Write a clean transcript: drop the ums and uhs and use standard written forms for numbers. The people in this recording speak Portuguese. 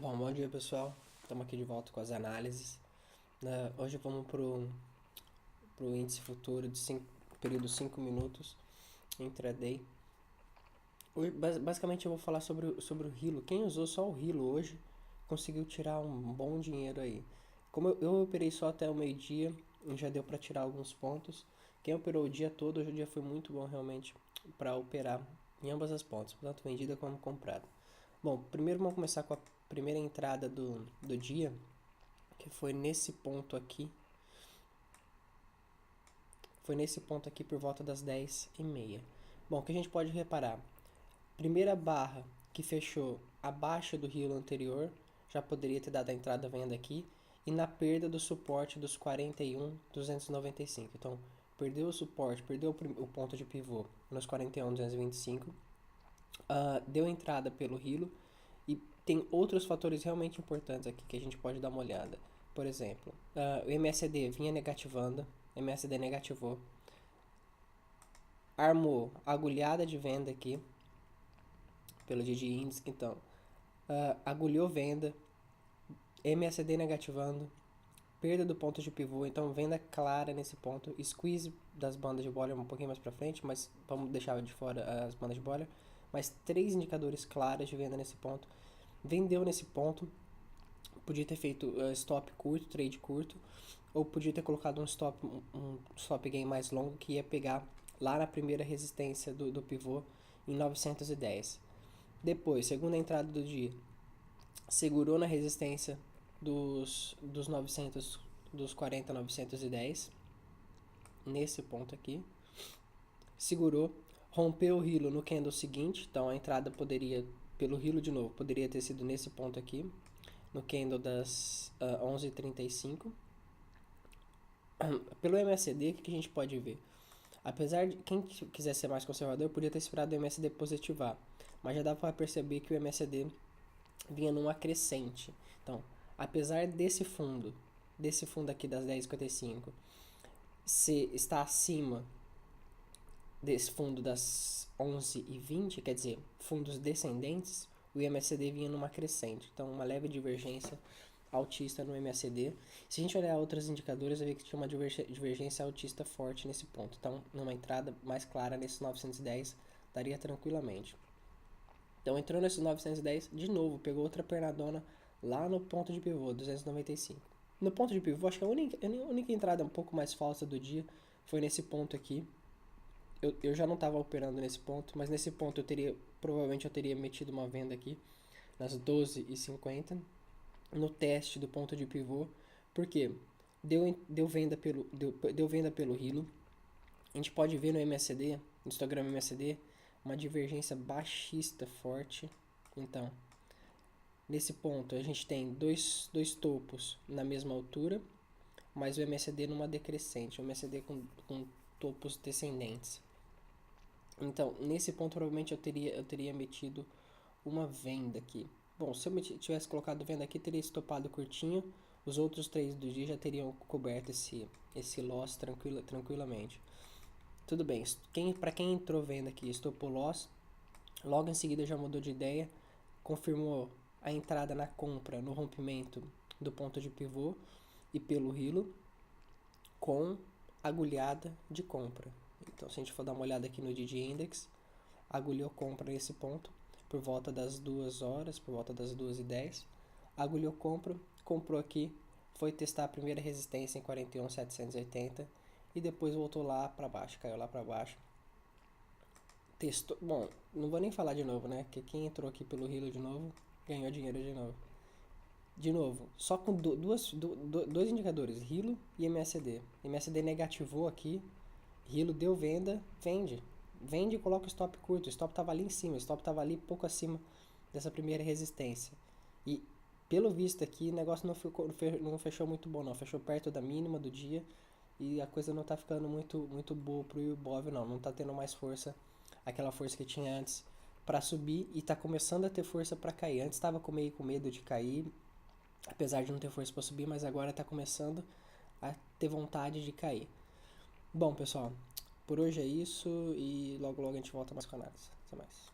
Bom dia pessoal, estamos aqui de volta com as análises. Hoje vamos para o índice futuro de período 5 minutos, intraday. Basicamente eu vou falar sobre o Hilo. Quem usou só o Hilo hoje conseguiu tirar um bom dinheiro aí. Como eu operei só até o meio-dia, já deu para tirar alguns pontos. Quem operou o dia todo, hoje o dia foi muito bom realmente para operar em ambas as pontas, tanto vendida como comprada. Bom, primeiro vamos começar com a primeira entrada do dia, que foi nesse ponto aqui. Foi nesse ponto aqui por volta das 10h30. Bom, o que a gente pode reparar? Primeira barra que fechou abaixo do Hilo anterior, já poderia ter dado a entrada venda aqui. E na perda do suporte dos 41.295. Então, perdeu o suporte, perdeu o ponto de pivô nos 41.225. Deu entrada pelo Hilo. E tem outros fatores realmente importantes aqui que a gente pode dar uma olhada. Por exemplo, o MACD vinha negativando, MACD negativou, armou agulhada de venda aqui, pelo DD Index, então, agulhou venda, MACD negativando, perda do ponto de pivô, então venda clara nesse ponto, squeeze das bandas de Bollinger um pouquinho mais para frente, mas vamos deixar de fora as bandas de Bollinger, mas 3 indicadores claros de venda nesse ponto. Vendeu nesse ponto, podia ter feito stop curto, trade curto, ou podia ter colocado um stop gain mais longo que ia pegar lá na primeira resistência do pivô em 910. Depois, segunda entrada do dia, segurou na resistência dos 900, dos 40.910, nesse ponto aqui, segurou, rompeu o hilo no candle seguinte, então a entrada poderia, pelo hilo de novo, poderia ter sido nesse ponto aqui, no candle das 11h35. Pelo MACD, o que a gente pode ver? Apesar de quem quiser ser mais conservador, podia ter esperado o MACD positivar, mas já dá para perceber que o MACD vinha numa crescente. Então, apesar desse fundo aqui das 10h55, se está acima desse fundo das 11h20, quer dizer, fundos descendentes, o MACD vinha numa crescente. Então, uma leve divergência altista no MACD. Se a gente olhar outros indicadores, vai ver que tinha uma divergência altista forte nesse ponto. Então, numa entrada mais clara nesses 910, daria tranquilamente. Então, entrou nesses 910, de novo, pegou outra pernadona lá no ponto de pivô, 295. No ponto de pivô, acho que a única entrada um pouco mais falsa do dia foi nesse ponto aqui. Eu já não estava operando nesse ponto, mas nesse ponto provavelmente eu teria metido uma venda aqui, nas 12h50, no teste do ponto de pivô, porque deu venda pelo Hilo. A gente pode ver no MACD, no histograma MACD, uma divergência baixista forte. Então, nesse ponto a gente tem dois topos na mesma altura, mas o MACD numa decrescente, o MACD com topos descendentes. Então, nesse ponto provavelmente eu teria metido uma venda aqui. Bom, se eu tivesse colocado venda aqui, teria estopado curtinho. Os outros 3 do dia já teriam coberto esse loss tranquilamente. Tudo bem, para quem entrou venda aqui, estopou loss, logo em seguida já mudou de ideia, confirmou a entrada na compra no rompimento do ponto de pivô e pelo hilo com agulhada de compra. Então, se a gente for dar uma olhada aqui no DD Index, agulhou compra nesse ponto por volta das 2 horas, por volta das 2h10, agulhou compra, comprou aqui, foi testar a primeira resistência em 41.780 e depois voltou lá para baixo, caiu lá para baixo. Testou, bom, não vou nem falar de novo, né? Que quem entrou aqui pelo Hilo de novo, ganhou dinheiro de novo. De novo, só com dois indicadores, Hilo e MACD. MACD negativou aqui, Hilo deu venda, vende. Vende e coloca o stop curto. O stop estava ali em cima, o stop estava ali pouco acima dessa primeira resistência. E pelo visto aqui, o negócio não fechou muito bom, não. Fechou perto da mínima do dia e a coisa não está ficando muito boa pro Ibov, não. Não está tendo mais força, aquela força que tinha antes para subir e está começando a ter força para cair. Antes estava meio com medo de cair, apesar de não ter força para subir, mas agora está começando a ter vontade de cair. Bom, pessoal, por hoje é isso e logo a gente volta mais com a análise. Até mais.